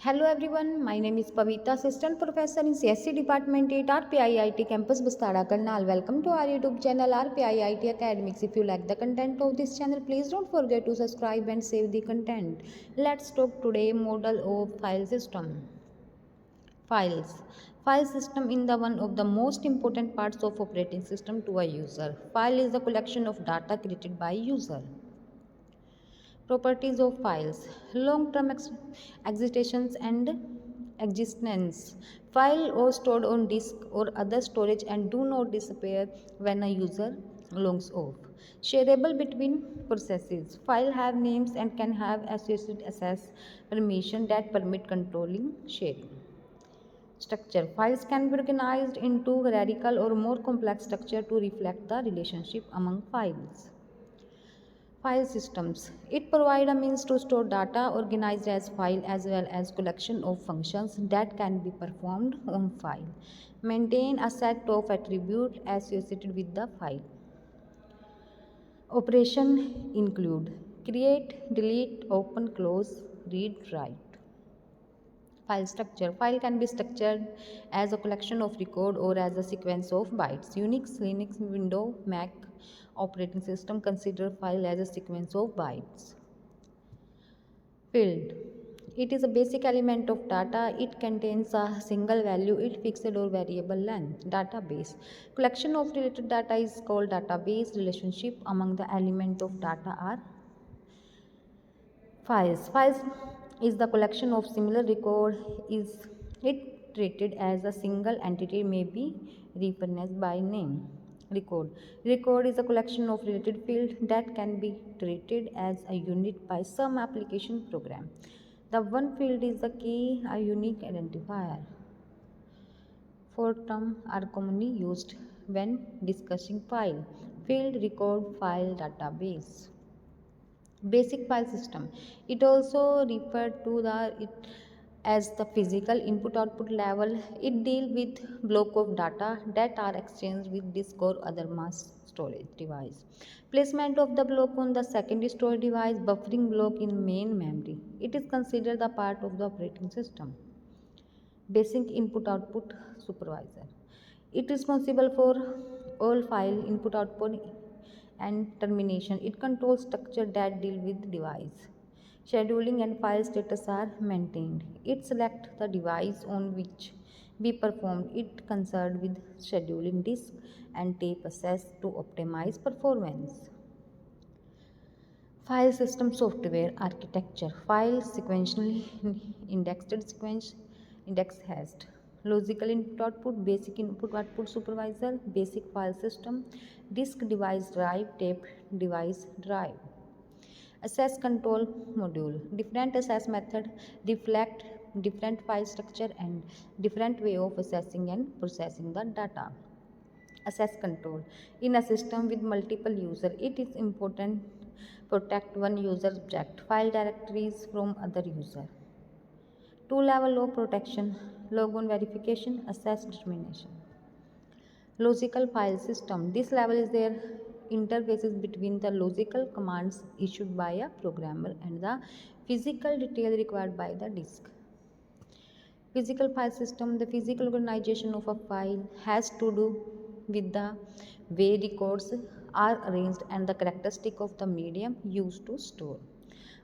Hello everyone, my name is Pavita, Assistant Professor in CSC Department at RPIIT Campus Bustara Karnal. Welcome to our YouTube channel RPIIT Academics. If you like the content of this channel, please don't forget to subscribe and save the content. Let's talk today model of file system. Files. File system is the one of the most important parts of operating system to a user. File is the collection of data created by user. Properties of files: long-term existence and existence. File are stored on disk or other storage and do not disappear when a user logs off. Shareable between processes. File have names and can have associated access permission that permit controlling sharing. Structure. Files can be organized into hierarchical or more complex structure to reflect the relationship among files. File systems. It provides a means to store data organized as file as well as collection of functions that can be performed on file. Maintain a set of attributes associated with the file. Operation include create, delete, open, close, read, write. File structure. File can be structured as a collection of record or as a sequence of bytes. Unix, Linux, Windows, Mac operating system consider file as a sequence of bytes. Field. It is a basic element of data. It contains a single value, it fixed or variable length. Database. Collection of related data is called database. Relationship among the element of data are files. Files is the collection of similar record. Is it treated as a single entity may be referenced by name. Record. Record is a collection of related fields that can be treated as a unit by some application program. The one field is the key, a unique identifier. Four terms are commonly used when discussing file. Field, record, file, database. Basic file system. It also referred to it as the physical input output level. It deals with block of data that are exchanged with disk or other mass storage device. Placement of the block on the secondary storage device, buffering block in main memory. It is considered the part of the operating system. Basic input output supervisor. It is responsible for all file input output and termination. It controls structure that deal with device. Scheduling and file status are maintained. It selects the device on which be performed. It concerned with scheduling disk and tape access to optimize performance. File system software architecture. File sequentially indexed sequence index hashed. Logical input output, basic input output supervisor, basic file system, disk device drive, tape device drive. Access control module. Different access method reflect different file structure and different way of accessing and processing the data. Access control. In a system with multiple users, it is important protect one user object file directories from other user. Two level of protection: logon verification, access determination. Logical file system. This level is their interfaces between the logical commands issued by a programmer and the physical detail required by the disk. Physical file system. The physical organization of a file has to do with the way records are arranged and the characteristic of the medium used to store.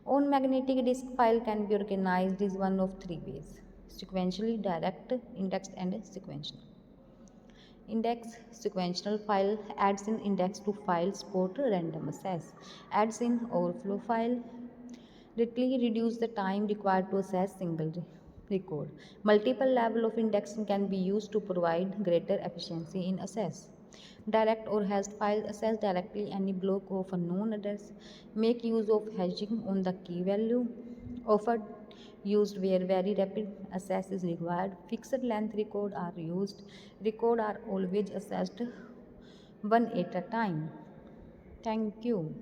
On magnetic disk, file can be organized in one of three ways: sequentially, direct, indexed, and sequential. Index sequential file adds in index to file support random access, adds in overflow file greatly reduce the time required to access single record. Multiple level of indexing can be used to provide greater efficiency in access. Direct or hashed file access directly any block of a known address. Make use of hashing on the key value. Often used where very rapid access is required. Fixed length record are used. Record are always accessed one at a time. Thank you.